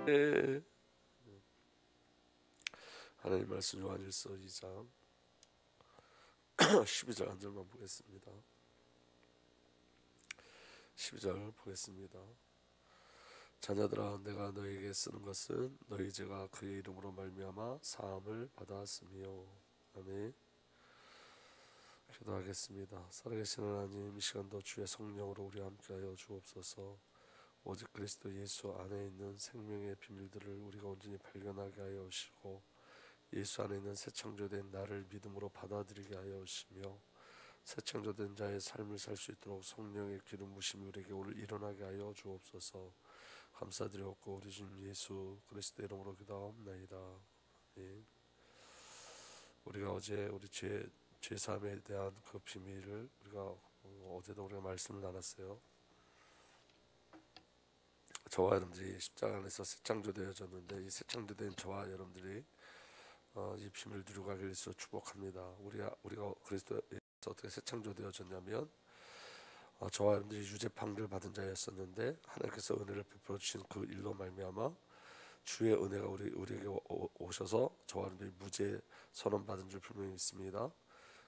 네. 하나님 말씀 요한일서 2장 12절 한 절만 보겠습니다. 12절 보겠습니다. 자녀들아, 내가 너에게 쓰는 것은 너희 죄가 그의 이름으로 말미암아 사함을 받았으며. 아멘. 기도하겠습니다. 살아계신 하나님, 이 시간도 주의 성령으로 우리와 함께하여 주옵소서. 오직 그리스도 예수 안에 있는 생명의 비밀들을 우리가 온전히 발견하게 하여 주시고, 예수 안에 있는 새 창조된 나를 믿음으로 받아들이게 하여 주시며, 새 창조된 자의 삶을 살 수 있도록 성령의 기름 부심이 우리에게 오늘 일어나게 하여 주옵소서. 감사드렸고 우리 주님 예수 그리스도 이름으로 기도하옵나이다. 예. 우리가 어제 우리 죄사함에 대한 그 비밀을 우리가 어제도 우리가 말씀을 나눴어요. 저와 여러분들이 십자가 안에서 새 창조되어졌는데, 이 새 창조된 저와 여러분들이 이 비밀을 누리고 가길 위해서 축복합니다. 우리가 그리스도에서 어떻게 새 창조되어졌냐면, 저와 여러분들이 유죄 판결 받은 자였었는데 하나님께서 은혜를 베풀어 주신 그 일로 말미암아 주의 은혜가 우리에게 오셔서 저와 여러분들이 무죄 선언 받은 줄 분명히 믿습니다.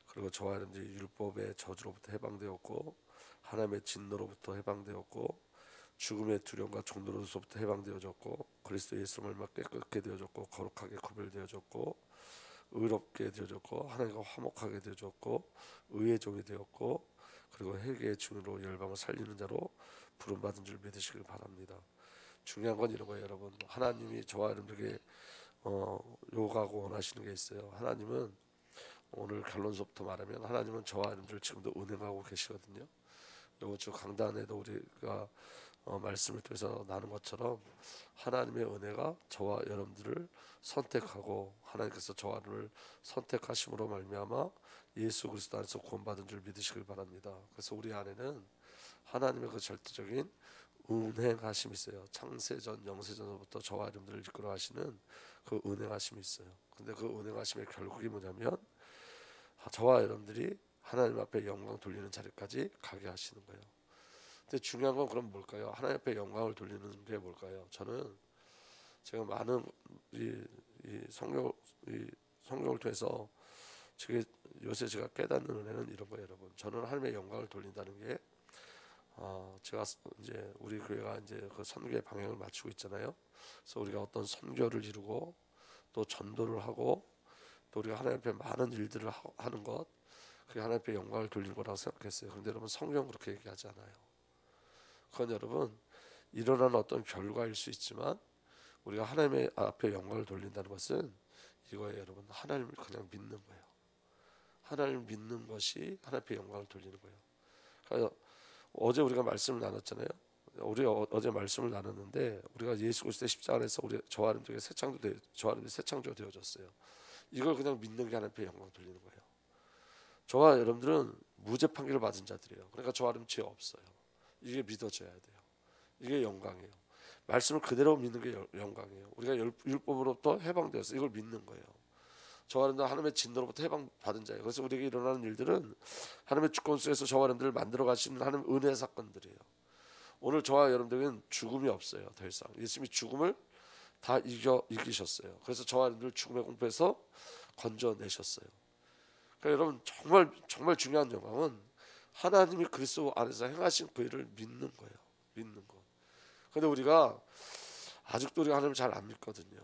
그리고 저와 여러분들이 율법의 저주로부터 해방되었고, 하나님의 진노로부터 해방되었고, 죽음의 두려움과 종노릇으로부터 해방되어졌고, 그리스도 예수로 말미암아 깨끗게 되어졌고, 거룩하게 구별되어졌고, 의롭게 되어졌고, 하나님과 화목하게 되어졌고, 의의 종이 되었고, 그리고 회개의 증인으로 열방을 살리는 자로 부름받은 줄 믿으시길 바랍니다. 중요한 건 이런 거예요, 여러분. 하나님이 저와 여러분들에게 요구하고 원하시는 게 있어요. 하나님은, 오늘 결론서부터 말하면 하나님은 저와 여러분들 지금도 은행하고 계시거든요. 이번 주 강단에도 우리가 말씀을 통해서 나눈 것처럼, 하나님의 은혜가 저와 여러분들을 선택하고, 하나님께서 저와 여러분을 선택하심으로 말미암아 예수 그리스도 안에서 구원받은 줄 믿으시길 바랍니다. 그래서 우리 안에는 하나님의 그 절대적인 운행하심이 있어요. 창세전 영세전부터 저와 여러분들을 이끌어 하시는 그 운행하심이 있어요. 근데 그 운행하심의 결국이 뭐냐면, 저와 여러분들이 하나님 앞에 영광 돌리는 자리까지 가게 하시는 거예요. 근데 중요한 건 그럼 뭘까요? 하나님 앞에 영광을 돌리는 게 뭘까요? 저는 제가 많은 이 성경을 통해서 요새 제가 깨닫는 은혜는 이런 거예요, 여러분. 저는 하나님의 영광을 돌린다는 게, 제가 이제 우리 교회가 이제 그 선교의 방향을 맞추고 있잖아요. 그래서 우리가 어떤 선교를 이루고 또 전도를 하고 또 우리가 하나님 앞에 많은 일들을 하는 것, 그게 하나님 앞에 영광을 돌리는 거라고 생각했어요. 그런데 여러분, 성경은 그렇게 얘기하지 않아요. 그건 여러분, 일어나는 어떤 결과일 수 있지만, 우리가 하나님의 앞에 영광을 돌린다는 것은 이거예요, 여러분. 하나님을 그냥 믿는 거예요. 하나님을 믿는 것이 하나님 앞에 영광을 돌리는 거예요. 그래서 어제 우리가 말씀을 나눴잖아요. 우리 어제 말씀을 나눴는데, 우리가 예수 그리스도의 십자가 안에서 저와 여러분들에게 저와 여러분들이 새 창조되어졌어요. 이걸 그냥 믿는 게 하나님 앞에 영광 돌리는 거예요. 저와 여러분들은 무죄 판결을 받은 자들이에요. 그러니까 저와 여러분 죄 없어요. 이게 믿어져야 돼요. 이게 영광이에요. 말씀을 그대로 믿는 게 영광이에요. 우리가 율법으로부터 해방되었어요. 이걸 믿는 거예요. 저와 여러분들 하나님의 진노로부터 해방받은 자예요. 그래서 우리에게 일어나는 일들은 하나님의 주권 속에서 저와 여러분들을 만들어 가시는 하나님 은혜 사건들이에요. 오늘 저와 여러분들은 죽음이 없어요. 더 이상 예수님이 죽음을 다 이기셨어요. 그래서 저와 여러분들 죽음의 공포에서 건져내셨어요. 그러니까 여러분, 정말 중요한 영광은 하나님이 그리스도 안에서 행하신 그 일을 믿는 거예요. 믿는 거. 근데 우리가 아직도 우리가 하나님을 잘 안 믿거든요.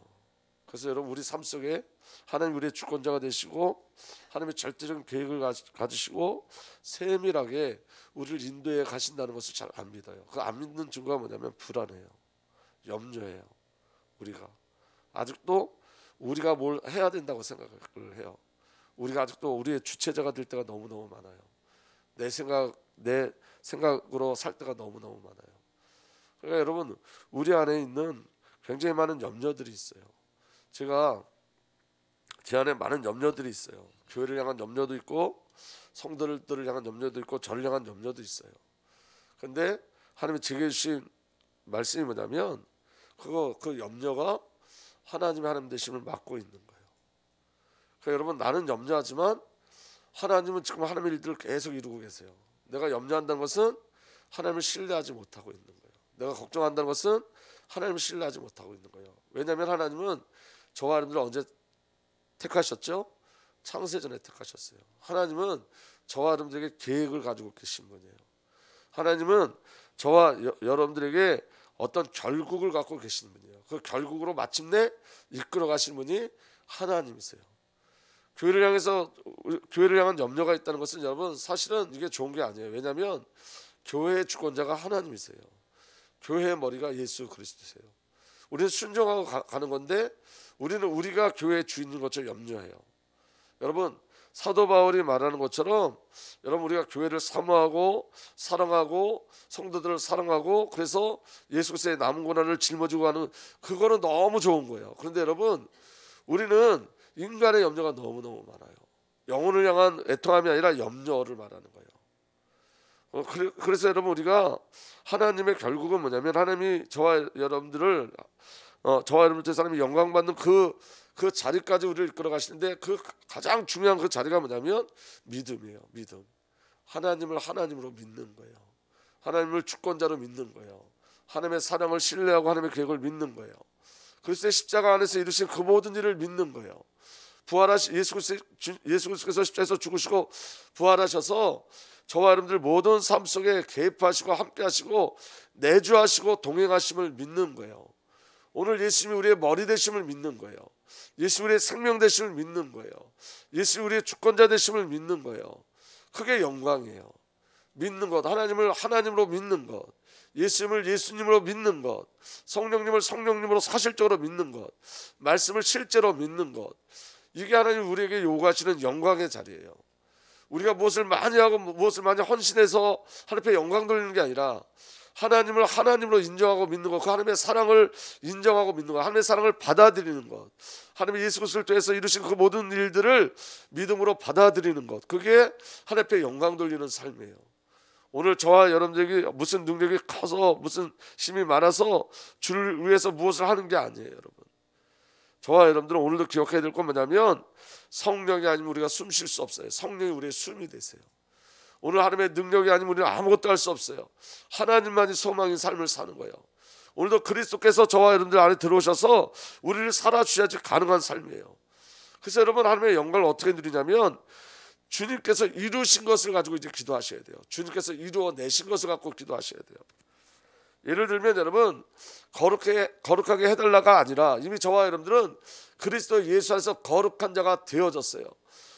그래서 여러분, 우리 삶 속에 하나님 우리의 주권자가 되시고 하나님의 절대적인 계획을 가지시고 세밀하게 우리를 인도해 가신다는 것을 잘 안 믿어요. 그 안 믿는 증거가 뭐냐면 불안해요. 염려해요. 우리가 아직도 우리가 뭘 해야 된다고 생각을 해요. 우리가 아직도 우리의 주체자가 될 때가 너무너무 많아요. 내 생각으로 살 때가 너무너무 많아요. 그러니까 여러분, 우리 안에 있는 굉장히 많은 염려들이 있어요. 제 안에 많은 염려들이 있어요. 교회를 향한 염려도 있고, 성도들을 향한 염려도 있고, 저를 향한 염려도 있어요. 그런데 하나님이 제게 주신 말씀이 뭐냐면, 그 염려가 하나님의 하나님 되심을 막고 있는 거예요. 그러니까 여러분, 나는 염려하지만 하나님은 지금 하나님의 일들을 계속 이루고 계세요. 내가 염려한다는 것은 하나님을 신뢰하지 못하고 있는 거예요. 내가 걱정한다는 것은 하나님을 신뢰하지 못하고 있는 거예요. 왜냐하면 하나님은 저와 여러분들을 언제 택하셨죠? 창세전에 택하셨어요. 하나님은 저와 여러분들에게 계획을 가지고 계신 분이에요. 하나님은 저와 여러분들에게 어떤 결국을 갖고 계시는 분이에요. 그 결국으로 마침내 이끌어 가시는 분이 하나님이세요. 교회를 향한 염려가 있다는 것은 여러분 사실은 이게 좋은 게 아니에요. 왜냐하면 교회의 주권자가 하나님이세요. 교회의 머리가 예수 그리스도세요. 우리는 순종하고 가는 건데 우리는 우리가 교회의 주인인 것처럼 염려해요. 여러분 사도 바울이 말하는 것처럼 여러분 우리가 교회를 사모하고 사랑하고 성도들을 사랑하고 그래서 예수 그리스도의 남은 고난을 짊어지고 하는 그거는 너무 좋은 거예요. 그런데 여러분 우리는 인간의 염려가 너무너무 많아요. 영혼을 향한 애통함이 아니라 염려를 말하는 거예요. 그래서 여러분 우리가 하나님의 결국은 뭐냐면 하나님이 저와 여러분들을 저와 여러분들 두 사람이 영광 받는 그 자리까지 우리를 이끌어 가시는데 그 가장 중요한 그 자리가 뭐냐면 믿음이에요. 믿음. 하나님을 하나님으로 믿는 거예요. 하나님을 주권자로 믿는 거예요. 하나님의 사랑을 신뢰하고 하나님의 계획을 믿는 거예요. 그리스도의 십자가 안에서 이루신 그 모든 일을 믿는 거예요. 부활하신 예수 그리스도께서 십자가에서 죽으시고 부활하셔서 저와 여러분들 모든 삶 속에 개입하시고 함께하시고 내주하시고 동행하심을 믿는 거예요. 오늘 예수님이 우리의 머리 되심을 믿는 거예요. 예수님이 우리의 생명 되심을 믿는 거예요. 예수님이 우리의 주권자 되심을 믿는 거예요. 그게 영광이에요. 믿는 것, 하나님을 하나님으로 믿는 것, 예수님을 예수님으로 믿는 것, 성령님을 성령님으로 사실적으로 믿는 것, 말씀을 실제로 믿는 것, 이게 하나님 우리에게 요구하시는 영광의 자리예요. 우리가 무엇을 많이 하고 무엇을 많이 헌신해서 하나님 앞에 영광 돌리는 게 아니라 하나님을 하나님으로 인정하고 믿는 것, 그 하나님의 사랑을 인정하고 믿는 것, 하나님의 사랑을 받아들이는 것, 하나님의 예수 그리스도를 통해서 이루신 그 모든 일들을 믿음으로 받아들이는 것, 그게 하나님 앞에 영광 돌리는 삶이에요. 오늘 저와 여러분들에게 무슨 능력이 커서 무슨 힘이 많아서 주를 위해서 무엇을 하는 게 아니에요. 여러분, 저와 여러분들은 오늘도 기억해야 될 건 뭐냐면 성령이 아니면 우리가 숨 쉴 수 없어요. 성령이 우리의 숨이 되세요. 오늘 하나님의 능력이 아니면 우리는 아무것도 할 수 없어요. 하나님만이 소망인 삶을 사는 거예요. 오늘도 그리스도께서 저와 여러분들 안에 들어오셔서 우리를 살아주셔야지 가능한 삶이에요. 그래서 여러분 하나님의 영광을 어떻게 누리냐면 주님께서 이루신 것을 가지고 이제 기도하셔야 돼요. 주님께서 이루어내신 것을 갖고 기도하셔야 돼요. 예를 들면 여러분 거룩하게 해달라가 아니라 이미 저와 여러분들은 그리스도 예수 안에서 거룩한 자가 되어졌어요.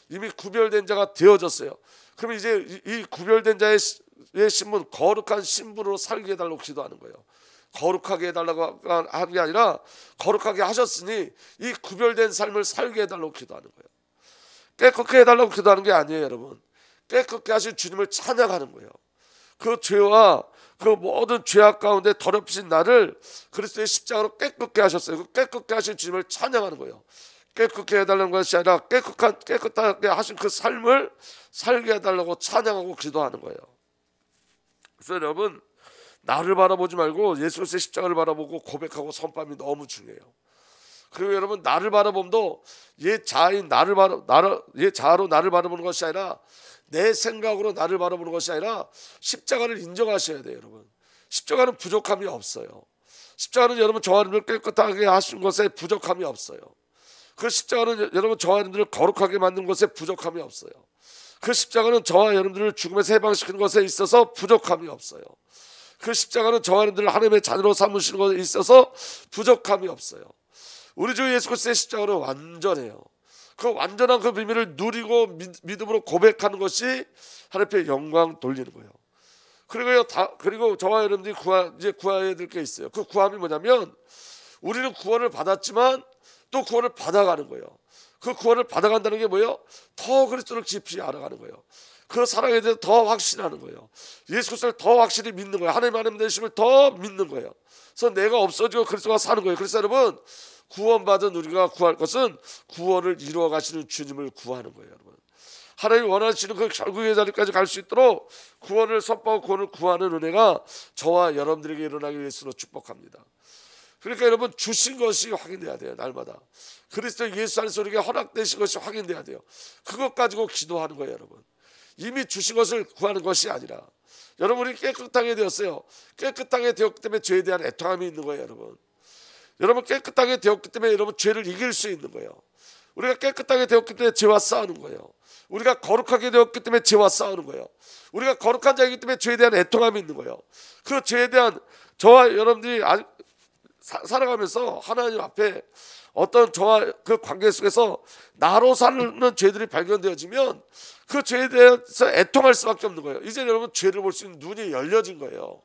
이미 구별된 자가 되어졌어요. 그럼 이제 이 구별된 자의 신분, 거룩한 신분으로 살게 해달라고 기도하는 거예요. 거룩하게 해달라고 하는 게 아니라 거룩하게 하셨으니 이 구별된 삶을 살게 해달라고 기도하는 거예요. 깨끗하게 해달라고 기도하는 게 아니에요. 여러분, 깨끗하게 하신 주님을 찬양하는 거예요. 그 죄와 그 모든 죄악 가운데 더럽히신 나를 그리스도의 십자가로 깨끗게 하셨어요. 그 깨끗게 하신 주님을 찬양하는 거예요. 깨끗게 해달라는 것이 아니라 깨끗하게 하신 그 삶을 살게 해달라고 찬양하고 기도하는 거예요. 그래서 여러분 나를 바라보지 말고 예수 그리스도의 십자가를 바라보고 고백하고 선포함이 너무 중요해요. 그리고 여러분 나를 바라봄도 옛 자로 나를 바라보는 것이 아니라 내 생각으로 나를 바라보는 것이 아니라 십자가를 인정하셔야 돼요. 여러분 십자가는 부족함이 없어요. 십자가는 여러분 저와 여러분을 깨끗하게 하신 것에 부족함이 없어요. 그 십자가는 여러분 저와 여러분들을 거룩하게 만든 것에 부족함이 없어요. 그 십자가는 저와 여러분들을 죽음에서 해방시키는 것에 있어서 부족함이 없어요. 그 십자가는 저와 여러분들을 하나님의 자녀로 삼으시는 것에 있어서 부족함이 없어요. 우리 주 예수 그리스도의 십자가는 완전해요. 그 완전한 그 비밀을 누리고 믿음으로 고백하는 것이 하나님 앞에 영광 돌리는 거예요. 그리고 저와 여러분들이 이제 구해야 될 게 있어요. 그 구함이 뭐냐면 우리는 구원을 받았지만 또 구원을 받아가는 거예요. 그 구원을 받아간다는 게 뭐예요? 더 그리스도를 깊이 알아가는 거예요. 그 사랑에 대해서 더 확신하는 거예요. 예수 그리스도를 더 확실히 믿는 거예요. 하나님 되심을 더 믿는 거예요. 그래서 내가 없어지고 그리스도가 사는 거예요. 그래서 여러분 구원받은 우리가 구할 것은 구원을 이루어 가시는 주님을 구하는 거예요. 여러분 하나님이 원하시는 그 결국의 자리까지 갈 수 있도록 구원을 선포하고 구원을 구하는 은혜가 저와 여러분들에게 일어나기 위해서 축복합니다. 그러니까 여러분 주신 것이 확인돼야 돼요. 날마다 그리스도 예수 안에서 우리에게 허락되신 것이 확인돼야 돼요. 그것 가지고 기도하는 거예요. 여러분 이미 주신 것을 구하는 것이 아니라 여러분이 깨끗하게 되었어요. 깨끗하게 되었기 때문에 죄에 대한 애통함이 있는 거예요. 여러분 여러분 깨끗하게 되었기 때문에 여러분 죄를 이길 수 있는 거예요. 우리가 깨끗하게 되었기 때문에 죄와 싸우는 거예요. 우리가 거룩하게 되었기 때문에 죄와 싸우는 거예요. 우리가 거룩한 자이기 때문에 죄에 대한 애통함이 있는 거예요. 그 죄에 대한 저와 여러분들이 살아가면서 하나님 앞에 어떤 저와 그 관계 속에서 나로 사는 죄들이 발견되어지면 그 죄에 대해서 애통할 수밖에 없는 거예요. 이제 여러분 죄를 볼 수 있는 눈이 열려진 거예요.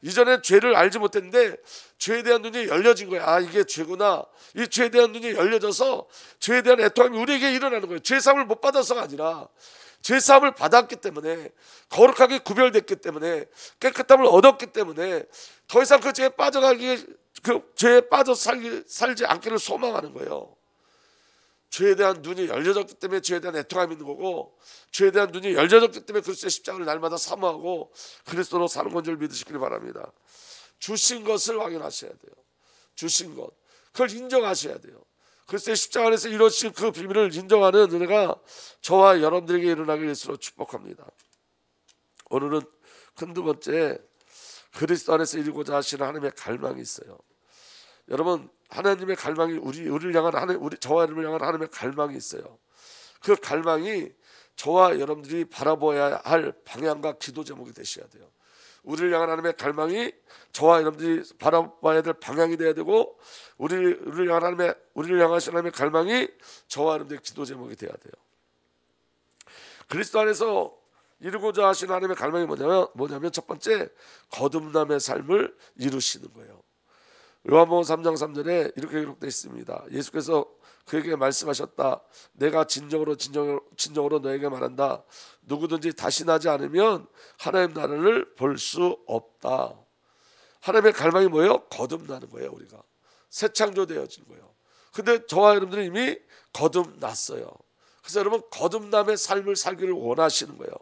이전엔 죄를 알지 못했는데 죄에 대한 눈이 열려진 거예요. 아, 이게 죄구나. 이 죄에 대한 눈이 열려져서 죄에 대한 애통함이 우리에게 일어나는 거예요. 죄사함을 못 받아서가 아니라 죄사함을 받았기 때문에, 거룩하게 구별됐기 때문에, 깨끗함을 얻었기 때문에 더 이상 그 죄에 그 죄에 빠져 살지 않기를 소망하는 거예요. 죄에 대한 눈이 열려졌기 때문에 죄에 대한 애통함이 있는 거고, 죄에 대한 눈이 열려졌기 때문에 그리스도의 십자가를 날마다 사모하고 그리스도로 사는 건 줄 믿으시길 바랍니다. 주신 것을 확인하셔야 돼요. 주신 것, 그걸 인정하셔야 돼요. 그리스도의 십자가 안에서 이루어진 그 비밀을 인정하는 은혜가 저와 여러분들에게 일어나길 예수로 축복합니다. 오늘은 큰 두 번째, 그리스도 안에서 이루고자 하시는 하나님의 갈망이 있어요. 여러분, 하나님의 갈망이 우리를 향한 저와 여러분을 향한 하나님의 갈망이 있어요. 그 갈망이 저와 여러분들이 바라보아야 할 방향과 기도 제목이 되셔야 돼요. 우리를 향한 하나님의 갈망이 저와 여러분들이 바라봐야 될 방향이 되어야 되고, 우리를 향하신 하나님의 갈망이 저와 여러분들의 기도 제목이 되어야 돼요. 그리스도 안에서 이루고자 하시는 하나님의 갈망이 뭐냐면 첫 번째, 거듭남의 삶을 이루시는 거예요. 요한복음 3장 3절에 이렇게 기록되어 있습니다. 예수께서 그에게 말씀하셨다. 내가 진정으로 너에게 말한다. 누구든지 다시 나지 않으면 하나님 나라를 볼 수 없다. 하나님의 갈망이 뭐예요? 거듭나는 거예요. 우리가 새 창조되어진 거예요. 근데 저와 여러분들은 이미 거듭났어요. 그래서 여러분 거듭남의 삶을 살기를 원하시는 거예요.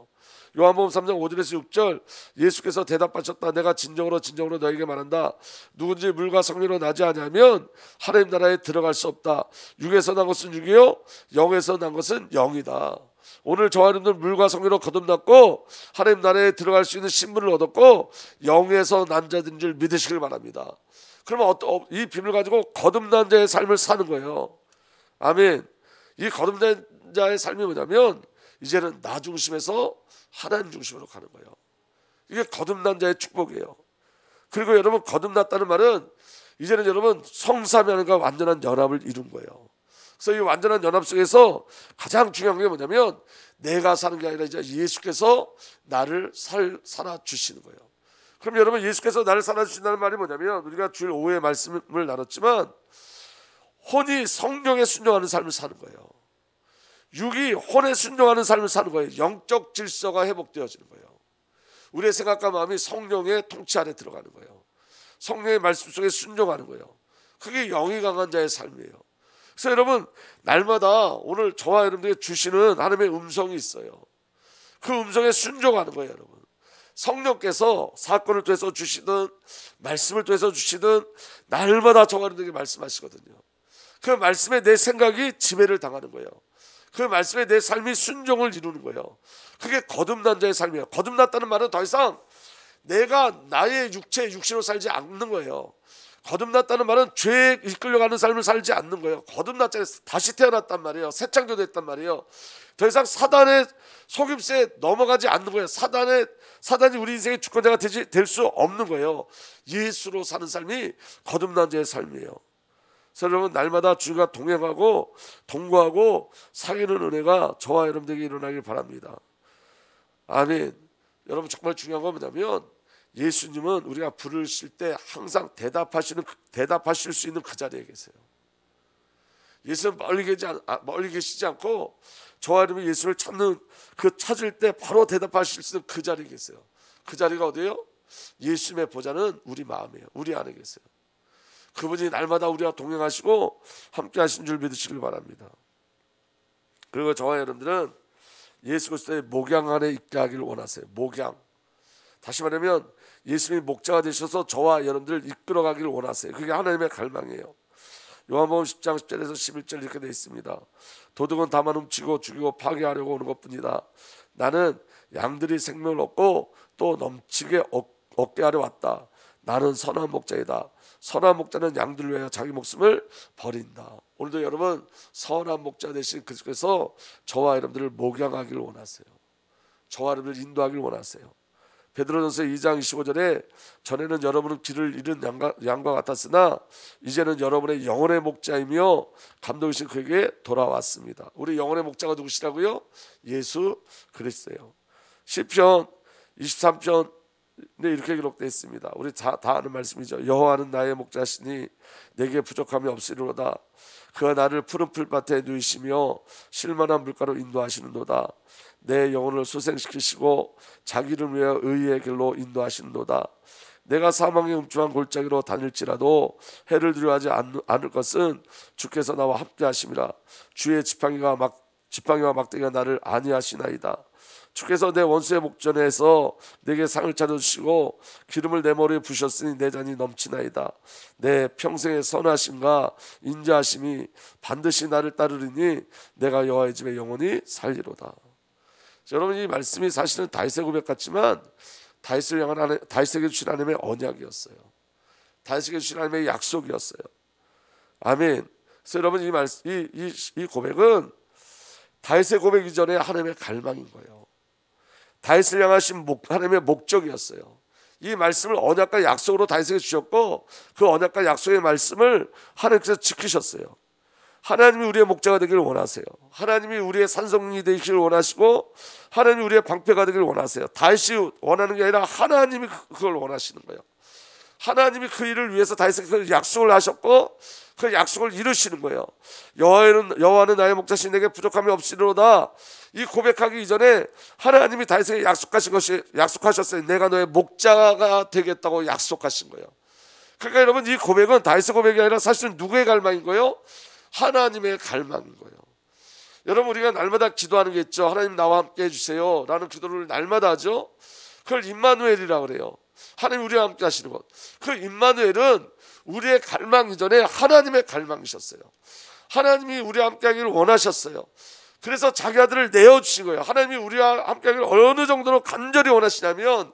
요한복음 3장 5절에서 6절, 예수께서 대답하셨다. 내가 진정으로 너에게 말한다. 누군지 물과 성령으로 나지 않으면 하나님 나라에 들어갈 수 없다. 육에서 난 것은 육이요, 영에서 난 것은 영이다. 오늘 저와 여러분들 물과 성령으로 거듭났고 하나님 나라에 들어갈 수 있는 신분을 얻었고 영에서 난 자들인 줄 믿으시길 바랍니다. 그러면 이 비밀을 가지고 거듭난 자의 삶을 사는 거예요. 아멘. 이 거듭난 자의 삶이 뭐냐면 이제는 나 중심에서 하나님 중심으로 가는 거예요. 이게 거듭난 자의 축복이에요. 그리고 여러분, 거듭났다는 말은 이제는 여러분 성삼위 하나님과 완전한 연합을 이룬 거예요. 그래서 이 완전한 연합 속에서 가장 중요한 게 뭐냐면 내가 사는 게 아니라 이제 예수께서 나를 살아주시는 거예요. 그럼 여러분, 예수께서 나를 살아주신다는 말이 뭐냐면, 우리가 주일 오후에 말씀을 나눴지만 혼이 성령에 순종하는 삶을 사는 거예요. 육이 혼에 순종하는 삶을 사는 거예요. 영적 질서가 회복되어지는 거예요. 우리의 생각과 마음이 성령의 통치 안에 들어가는 거예요. 성령의 말씀 속에 순종하는 거예요. 그게 영이 강한 자의 삶이에요. 그래서 여러분, 날마다 오늘 저와 여러분들에게 주시는 하나님의 음성이 있어요. 그 음성에 순종하는 거예요. 여러분, 성령께서 사건을 통해서 주시든 말씀을 통해서 주시든 날마다 저와 여러분들에게 말씀하시거든요. 그 말씀에 내 생각이 지배를 당하는 거예요. 그 말씀에 내 삶이 순종을 이루는 거예요. 그게 거듭난 자의 삶이에요. 거듭났다는 말은 더 이상 내가 나의 육신으로 살지 않는 거예요. 거듭났다는 말은 죄에 이끌려가는 삶을 살지 않는 거예요. 거듭났잖아요. 다시 태어났단 말이에요. 새 창조됐단 말이에요. 더 이상 사단의 속임수에 넘어가지 않는 거예요. 사단이 우리 인생의 주권자가 될 수 없는 거예요. 예수로 사는 삶이 거듭난 자의 삶이에요. 그래서 여러분, 날마다 주가 동행하고 동거하고 사귀는 은혜가 저와 여러분들에게 일어나길 바랍니다. 아멘. 여러분, 정말 중요한 건 뭐냐면 예수님은 우리가 부르실 때 항상 대답하실 수 있는 그 자리에 계세요. 예수는 멀리 계시지 않고 저와 여러분이 예수를 찾을 때 바로 대답하실 수 있는 그 자리에 계세요. 그 자리가 어디예요? 예수님의 보좌는 우리 마음이에요. 우리 안에 계세요. 그분이 날마다 우리와 동행하시고 함께 하신 줄 믿으시길 바랍니다. 그리고 저와 여러분들은 예수 그리스도의 목양 안에 있게 하기를 원하세요. 목양. 다시 말하면 예수님이 목자가 되셔서 저와 여러분들을 이끌어가기를 원하세요. 그게 하나님의 갈망이에요. 요한복음 10장 10절에서 11절 이렇게 되어 있습니다. 도둑은 다만 훔치고 죽이고 파괴하려고 오는 것뿐이다. 나는 양들이 생명을 얻고 또 넘치게 얻게 하려 왔다. 나는 선한 목자이다. 선한 목자는 양들을 위하여 자기 목숨을 버린다. 오늘도 여러분 선한 목자 되신 그리스도께서 저와 여러분들을 목양하기를 원하세요. 저와 여러분들을 인도하기를 원하세요. 베드로전서 2장 25절에 전에는 여러분은 길을 잃은 양과 같았으나 이제는 여러분의 영혼의 목자이며 감독이신 그에게 돌아왔습니다. 우리 영혼의 목자가 누구시라고요? 예수 그리스도예요. 시편 23편 이렇게 기록되어 있습니다. 우리 다 아는 말씀이죠. 여호와는 나의 목자시니 내게 부족함이 없으리로다. 그가 나를 푸른 풀밭에 누이시며 쉴만한 물가로 인도하시는도다. 내 영혼을 소생시키시고 자기를 위하여 의의 길로 인도하시는도다. 내가 사망의 음침한 골짜기로 다닐지라도 해를 두려워하지 않을 것은 주께서 나와 함께 하심이라. 주의 지팡이와 막대기가 나를 안위하시나이다. 주께서 내 원수의 목전에서 내게 상을 차려주시고 기름을 내 머리에 부으셨으니 내 잔이 넘치나이다. 내 평생의 선하심과 인자하심이 반드시 나를 따르리니 내가 여호와의 집에 영원히 살리로다. 여러분, 이 말씀이 사실은 다윗의 고백 같지만 다윗에게 주신 하나님의 언약이었어요. 다윗에게 주신 하나님의 약속이었어요. 아멘. 그래서 여러분, 이 고백은 다윗의 고백 이전에 하나님의 갈망인 거예요. 다윗을 향하신 하나님의 목적이었어요. 이 말씀을 언약과 약속으로 다윗에게 주셨고 그 언약과 약속의 말씀을 하나님께서 지키셨어요. 하나님이 우리의 목자가 되기를 원하세요. 하나님이 우리의 산성이 되기를 원하시고 하나님이 우리의 방패가 되기를 원하세요. 다윗이 원하는 게 아니라 하나님이 그걸 원하시는 거예요. 하나님이 그 일을 위해서 다윗에게 그 약속을 하셨고 그 약속을 이루시는 거예요. 여호와는 나의 목자시니 내게 부족함이 없으리로다. 이 고백하기 이전에 하나님이 다윗에게 약속하셨어요. 내가 너의 목자가 되겠다고 약속하신 거예요. 그러니까 여러분, 이 고백은 다윗의 고백이 아니라 사실은 누구의 갈망인 거예요? 하나님의 갈망인 거예요. 여러분, 우리가 날마다 기도하는 게 있죠. 하나님 나와 함께 해주세요 라는 기도를 날마다 하죠. 그걸 임마누엘이라고 그래요. 하나님 우리와 함께 하시는 것. 그 임마누엘은 우리의 갈망 이전에 하나님의 갈망이셨어요. 하나님이 우리와 함께 하기를 원하셨어요. 그래서 자기 아들을 내어주신 거예요. 하나님이 우리와 함께 하기를 어느 정도로 간절히 원하시냐면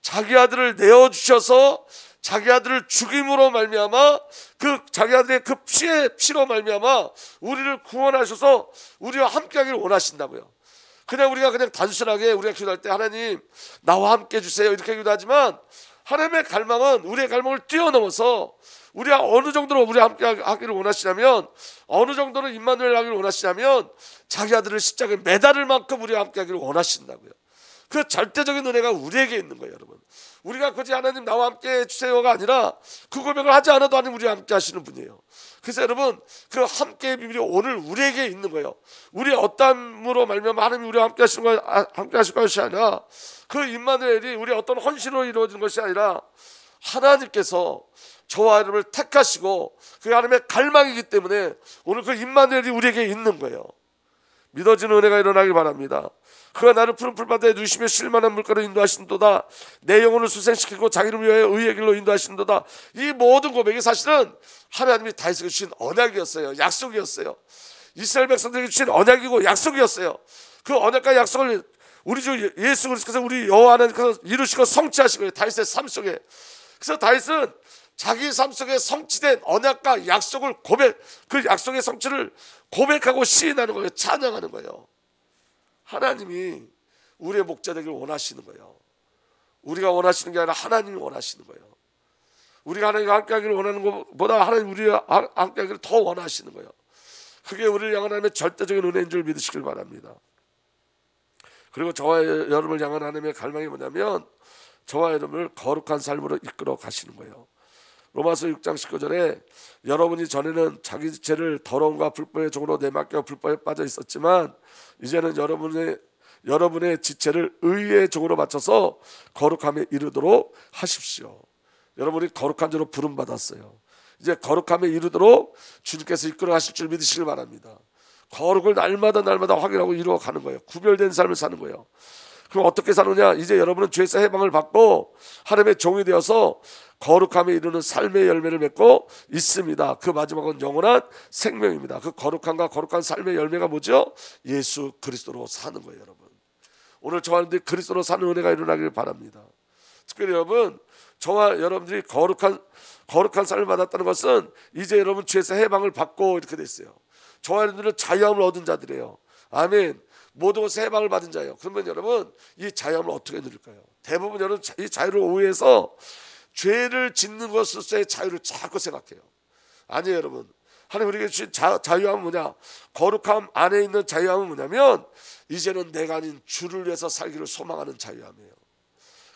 자기 아들을 내어주셔서 자기 아들을 죽임으로 말미암아 그 자기 아들의 그 피로 말미암아 우리를 구원하셔서 우리와 함께 하기를 원하신다고요. 그냥 우리가 단순하게 우리가 기도할 때 하나님 나와 함께 해주세요 이렇게 기도하지만 하나님의 갈망은 우리의 갈망을 뛰어넘어서 우리가 어느 정도로 우리와 함께 하기를 원하시냐면 어느 정도로 임마누엘 하기를 원하시냐면 자기 아들을 십자가에 매달을 만큼 우리와 함께 하기를 원하신다고요. 그 절대적인 은혜가 우리에게 있는 거예요. 여러분, 우리가 굳이 하나님 나와 함께 해주세요가 아니라 그 고백을 하지 않아도 하나님 우리와 함께 하시는 분이에요. 그래서 여러분, 그 함께의 비밀이 오늘 우리에게 있는 거예요. 우리의 어떠함으로 말미암아 하나님이 우리와 함께 하실 것이 아니라 그 임마누엘이 우리의 어떤 헌신으로 이루어지는 것이 아니라 하나님께서 저와 여러분을 택하시고 그 하나님의 갈망이기 때문에 오늘 그 임마누엘이 우리에게 있는 거예요. 믿어지는 은혜가 일어나길 바랍니다. 그가 나를 푸른 풀밭에 누이시며 쉴만한 물가로 인도하신도다. 내 영혼을 수생시키고 자기를 위하여 의의 길로 인도하신도다. 이 모든 고백이 사실은 하나님이 다윗에게 주신 언약이었어요. 약속이었어요. 이스라엘 백성들에게 주신 언약이고 약속이었어요. 그 언약과 약속을 우리 주 예수 그리스도께서 우리 여호와 하나님께서 이루시고 성취하신 거예요. 다윗의 삶 속에. 그래서 다윗은 자기 삶 속에 성취된 언약과 약속을 그 약속의 성취를 고백하고 시인하는 거예요. 찬양하는 거예요. 하나님이 우리의 목자 되기를 원하시는 거예요. 우리가 원하시는 게 아니라 하나님이 원하시는 거예요. 우리가 하나님과 함께 하기를 원하는 것보다 하나님 우리와 함께 하기를 더 원하시는 거예요. 그게 우리를 향한 하나님의 절대적인 은혜인 줄 믿으시길 바랍니다. 그리고 저와 여러분을 향한 하나님의 갈망이 뭐냐면 저와 여러분을 거룩한 삶으로 이끌어 가시는 거예요. 로마서 6장 19절에 여러분이 전에는 자기 죄를 더러움과 불법의 종으로 내맡겨 불법에 빠져 있었지만 이제는 여러분의 지체를 의의 종으로 맞춰서 거룩함에 이르도록 하십시오. 여러분이 거룩한 자로 부름받았어요. 이제 거룩함에 이르도록 주님께서 이끌어 가실 줄 믿으시길 바랍니다. 거룩을 날마다 확인하고 이루어가는 거예요. 구별된 삶을 사는 거예요. 그럼 어떻게 사느냐? 이제 여러분은 죄에서 해방을 받고 하나님의 종이 되어서 거룩함에 이르는 삶의 열매를 맺고 있습니다. 그 마지막은 영원한 생명입니다. 그 거룩함과 거룩한 삶의 열매가 뭐죠? 예수 그리스도로 사는 거예요. 여러분, 오늘 저와 여러분들이 그리스도로 사는 은혜가 일어나길 바랍니다. 특별히 여러분, 저와 여러분들이 거룩한 삶을 받았다는 것은 이제 여러분 죄에서 해방을 받고 이렇게 됐어요. 저와 여러분들은 자유함을 얻은 자들이에요. 아멘. 모든 것에 해방을 받은 자예요. 그러면 여러분 이 자유함을 어떻게 누릴까요? 대부분 여러분 이 자유를 오해해서 죄를 짓는 것으로서의 자유를 자꾸 생각해요. 아니에요 여러분. 하나님 우리에게 주신 자유함은 뭐냐? 거룩함 안에 있는 자유함은 뭐냐면 이제는 내가 아닌 주를 위해서 살기를 소망하는 자유함이에요.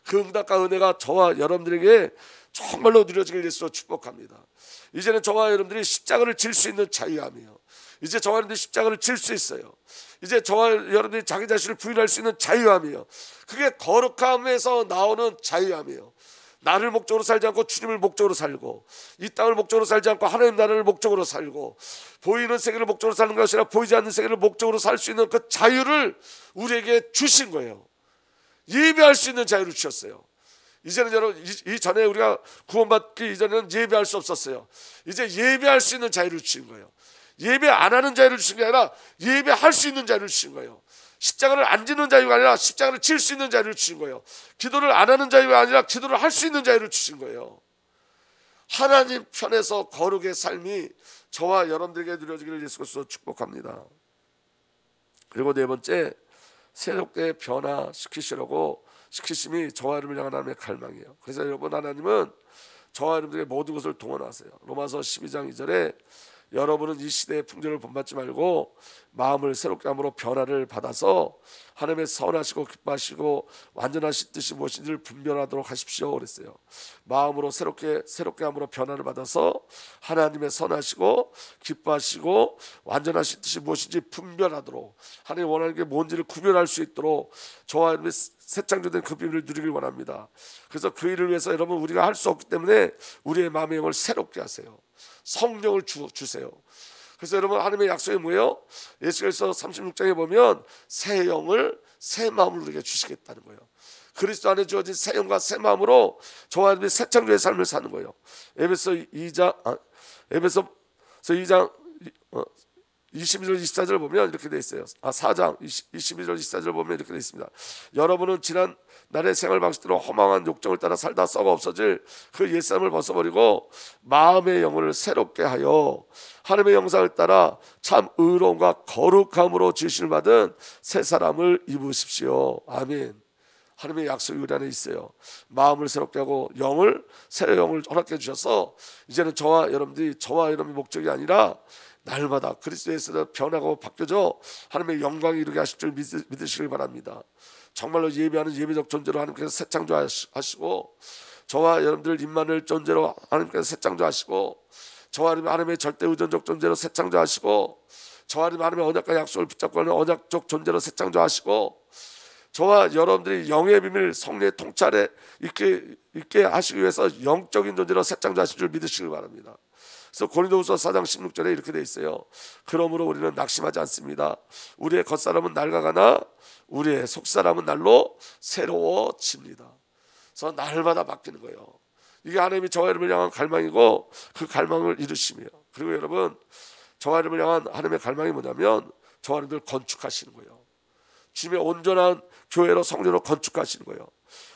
그 응답과 은혜가 저와 여러분들에게 정말로 누려지길 예수로 축복합니다. 이제는 저와 여러분들이 십자가를 질 수 있는 자유함이에요. 이제 저와 여러분들이 십자가를 질 수 있어요. 이제 저와 여러분들이 자기 자신을 부인할 수 있는 자유함이에요. 그게 거룩함에서 나오는 자유함이에요. 나를 목적으로 살지 않고 주님을 목적으로 살고, 이 땅을 목적으로 살지 않고 하나님 나라를 목적으로 살고, 보이는 세계를 목적으로 사는 것이 아니라 보이지 않는 세계를 목적으로 살 수 있는 그 자유를 우리에게 주신 거예요. 예배할 수 있는 자유를 주셨어요. 이제는 여러분 이전에 우리가 구원받기 이전에는 예배할 수 없었어요. 이제 예배할 수 있는 자유를 주신 거예요. 예배 안 하는 자유를 주신 게 아니라 예배할 수 있는 자유를 주신 거예요. 십자가를 안 지는 자유가 아니라 십자가를 질 수 있는 자유를 주신 거예요. 기도를 안 하는 자유가 아니라 기도를 할 수 있는 자유를 주신 거예요. 하나님 편에서 거룩의 삶이 저와 여러분들에게 누려지기를 예수 그리스도로 축복합니다. 그리고 네 번째, 새롭게 변화시키시려고 시키심이 저와 여러분을 향한 하나님의 갈망이에요. 그래서 여러분 하나님은 저와 여러분들에게 모든 것을 동원하세요. 로마서 12장 2절에 여러분은 이 시대의 풍조를 본받지 말고 마음을 새롭게 함으로 변화를 받아서 하나님의 선하시고 기뻐하시고 완전하신 뜻이 무엇인지를 분별하도록 하십시오 그랬어요. 마음으로 새롭게 함으로 변화를 받아서 하나님의 선하시고 기뻐하시고 완전하신 뜻이 무엇인지 분별하도록, 하나님 원하는 게 뭔지를 구별할 수 있도록 저와 여러분의 새 창조된 그 비밀을 누리길 원합니다. 그래서 그 일을 위해서 여러분 우리가 할 수 없기 때문에 우리의 마음의 영을 새롭게 하세요. 성령을 주세요. 그래서 여러분 하나님의 약속이 뭐예요? 예수께서 36장에 보면 새 영을 새 마음을 우리에게 주시겠다는 거예요. 그리스도 안에 주어진 새 영과 새 마음으로 저와 여러분이 새 창조의 삶을 사는 거예요. 에베소 2장 22절 24절 보면 이렇게 돼 있어요. 4장 22절 24절 보면 이렇게 돼 있습니다. 여러분은 지난 날의 생활 방식대로 허망한 욕정을 따라 살다 썩어 없어질 그 옛사람을 벗어버리고 마음의 영혼을 새롭게 하여 하나님의 형상을 따라 참 의로움과 거룩함으로 지으심을 받은 새 사람을 입으십시오. 아멘. 하나님의 약속이 우리 안에 있어요. 마음을 새롭게 하고 새 영을 허락해 주셔서 이제는 저와 여러분의 목적이 아니라 날마다 그리스도에서 변하고 바뀌어져 하나님의 영광이 이루게 하실 줄 믿으시길 바랍니다. 정말로 예배하는 예배적 존재로 하나님께서 새 창조하시고, 저와 여러분들 임마누엘 존재로 하나님께서 새 창조하시고, 저와 하나님의 절대 의존적 존재로 새 창조하시고, 저와 하나님의 언약과 약속을 붙잡고 하는 언약적 존재로 새 창조하시고, 저와 여러분들이 영의 비밀 성령의 통찰에 있게 하시기 위해서 영적인 존재로 새 창조하실 줄 믿으시길 바랍니다. 그래서 고린도후서 4장 16절에 이렇게 돼 있어요. 그러므로 우리는 낙심하지 않습니다. 우리의 겉사람은 낡아가나 우리의 속사람은 날로 새로워집니다. 그래서 날마다 바뀌는 거예요. 이게 하나님이 저와 여러분을 향한 갈망이고 그 갈망을 이루시며, 그리고 여러분 저와 여러분을 향한 하나님의 갈망이 뭐냐면 저와 여러분을 건축하시는 거예요. 주님의 온전한 교회로 성전으로 건축하시는 거예요.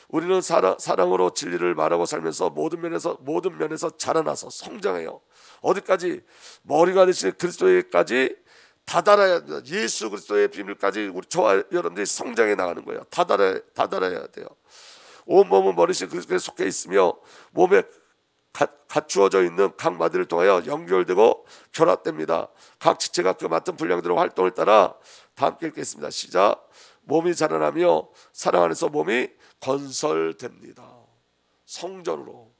우리는 사랑으로 진리를 말하고 살면서 모든 면에서 자라나서 성장해요. 어디까지? 머리가 되신 그리스도에까지 다다라야 합니다. 예수 그리스도의 비밀까지 저와 여러분들이 성장해 나가는 거예요. 다다라야 돼요. 온 몸은 머리신 그리스도에 속해 있으며 몸에 갖추어져 있는 각 마디를 통하여 연결되고 결합됩니다. 각 지체가 그 맡은 분량대로 활동을 따라 다 함께 읽겠습니다. 시작. 몸이 자라나며 사랑 안에서 몸이 건설됩니다. 성전으로,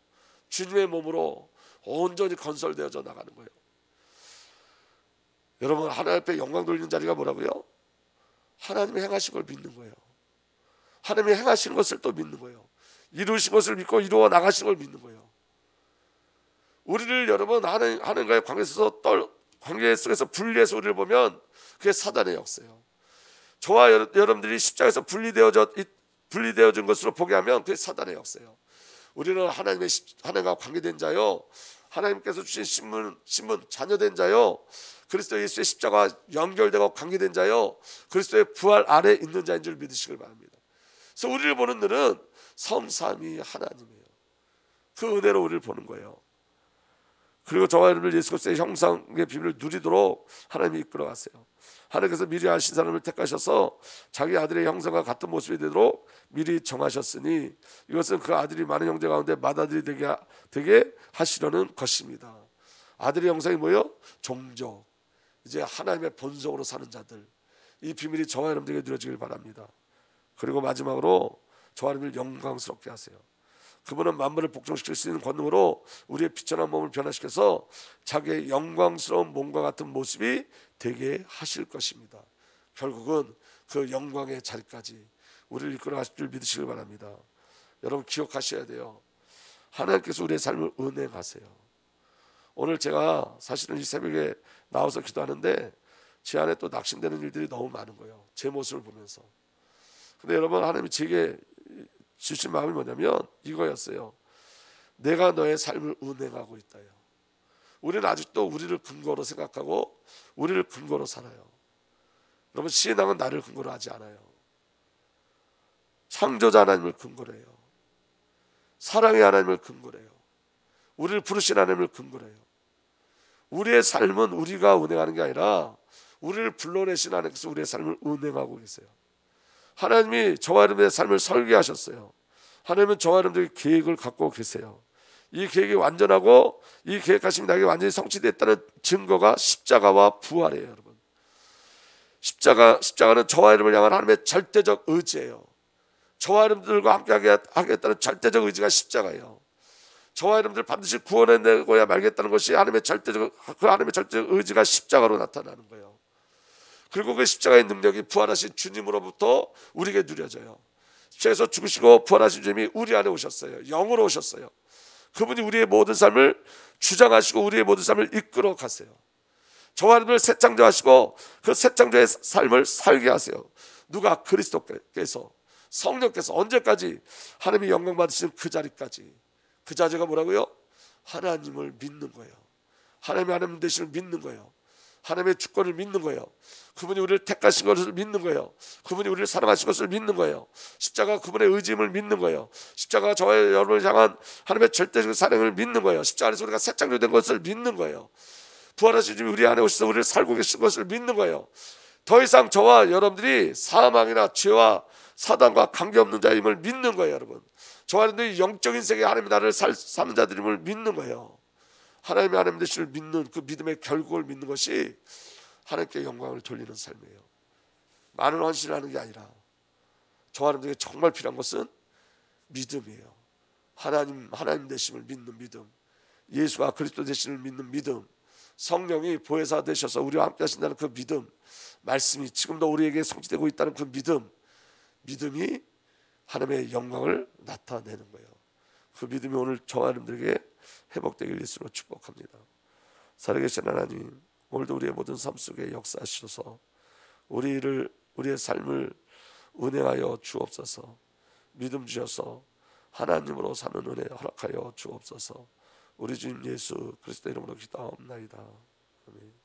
주님의 몸으로 온전히 건설되어져 나가는 거예요. 여러분 하나님 앞에 영광 돌리는 자리가 뭐라고요? 하나님이 행하신 걸 믿는 거예요. 하나님이 행하시는 것을 또 믿는 거예요. 이루신 것을 믿고 이루어 나가시는 걸 믿는 거예요. 우리를 여러분 하나님과의 관계 속에서 분리해서 우리를 보면 그게 사단의 역사예요. 저와 여러분들이 십자가에서 분리되어진 것으로 보게 하면 그게 사단의 역사예요. 우리는 하나님과 관계된 자요, 하나님께서 주신 신분 자녀된 자요, 그리스도 예수의 십자가와 연결되고 관계된 자요, 그리스도의 부활 아래 있는 자인 줄 믿으시길 바랍니다. 그래서 우리를 보는 눈은 성삼위 하나님이에요. 그 은혜로 우리를 보는 거예요. 그리고 저와 여러분들 예수 그리스도의 형상의 비밀을 누리도록 하나님이 이끌어 갔어요. 하나님께서 미리 아신 사람을 택하셔서 자기 아들의 형상과 같은 모습이 되도록 미리 정하셨으니 이것은 그 아들이 많은 형제 가운데 맏아들이 되게 하시려는 것입니다. 아들의 형상이 뭐예요? 종족, 이제 하나님의 본성으로 사는 자들. 이 비밀이 저와 여러분들에게 누려지길 바랍니다. 그리고 마지막으로 저와 여러분을 영광스럽게 하세요. 그분은 만물을 복종시킬 수 있는 권능으로 우리의 비천한 몸을 변화시켜서 자기의 영광스러운 몸과 같은 모습이 되게 하실 것입니다. 결국은 그 영광의 자리까지 우리를 이끌어 가실 줄 믿으시길 바랍니다. 여러분 기억하셔야 돼요. 하나님께서 우리의 삶을 은행하세요. 오늘 제가 사실은 이 새벽에 나와서 기도하는데 제 안에 또 낙심되는 일들이 너무 많은 거예요. 제 모습을 보면서. 근데 여러분 하나님이 제게 주신 마음이 뭐냐면 이거였어요. 내가 너의 삶을 운행하고 있다요. 우리는 아직도 우리를 근거로 생각하고 우리를 근거로 살아요. 여러분 신앙은 나를 근거로 하지 않아요. 창조자 하나님을 근거로 해요. 사랑의 하나님을 근거로 해요. 우리를 부르신 하나님을 근거로 해요. 우리의 삶은 우리가 운행하는 게 아니라 우리를 불러내신 하나님께서 우리의 삶을 운행하고 계세요. 하나님이 저와 여러분의 삶을 설계하셨어요. 하나님은 저와 여러분들의 계획을 갖고 계세요. 이 계획이 완전하고 이 계획하심이 나에게 완전히 성취됐다는 증거가 십자가와 부활이에요. 여러분 십자가는 저와 여러분을 향한 하나님의 절대적 의지예요. 저와 여러분들과 함께 하겠다는 절대적 의지가 십자가예요. 저와 여러분들 반드시 구원해내고야 말겠다는 것이 하나님의 절대적 의지가 십자가로 나타나는 거예요. 그리고 그 십자가의 능력이 부활하신 주님으로부터 우리에게 누려져요. 십자가에서 죽으시고 부활하신 주님이 우리 안에 오셨어요. 영으로 오셨어요. 그분이 우리의 모든 삶을 주장하시고 우리의 모든 삶을 이끌어 가세요. 저와 여러분을 새 창조하시고 그 새 창조의 삶을 살게 하세요. 누가? 그리스도께서, 성령께서. 언제까지? 하나님이 영광 받으시는 그 자리까지. 그 자리가 뭐라고요? 하나님을 믿는 거예요. 하나님이 하나님 되심을 믿는 거예요. 하나님의 주권을 믿는 거예요. 그분이 우리를 택하신 것을 믿는 거예요. 그분이 우리를 사랑하신 것을 믿는 거예요. 십자가 그분의 의지임을 믿는 거예요. 십자가가 저와 여러분을 향한 하나님의 절대적 사랑을 믿는 거예요. 십자가 안에서 우리가 새 창조된 것을 믿는 거예요. 부활하신 주님이 우리 안에 오셔서 우리를 살고 계신 것을 믿는 거예요. 더 이상 저와 여러분들이 사망이나 죄와 사단과 관계없는 자임을 믿는 거예요. 여러분 저와 여러분들이 영적인 세계에 하나님의 나라를 사는 자들임을 믿는 거예요. 하나님의 하나님 되심을 믿는 그 믿음의 결국을 믿는 것이 하나님께 영광을 돌리는 삶이에요. 많은 헌신을 하는 게 아니라 저와 여러분들에게 정말 필요한 것은 믿음이에요. 하나님 되심을 믿는 믿음, 예수가 그리스도 되심을 믿는 믿음, 성령이 보혜사 되셔서 우리와 함께 하신다는 그 믿음, 말씀이 지금도 우리에게 성취되고 있다는 그 믿음이 하나님의 영광을 나타내는 거예요. 그 믿음이 오늘 저와 여러분들에게 회복되길 예수로 축복합니다. 살아계신 하나님, 오늘도 우리의 모든 삶 속에 역사하셔서 우리의 삶을 운행하여 주옵소서. 믿음 주셔서 하나님으로 사는 은혜 허락하여 주옵소서. 우리 주님 예수 그리스도 이름으로 기도하옵나이다. 아멘.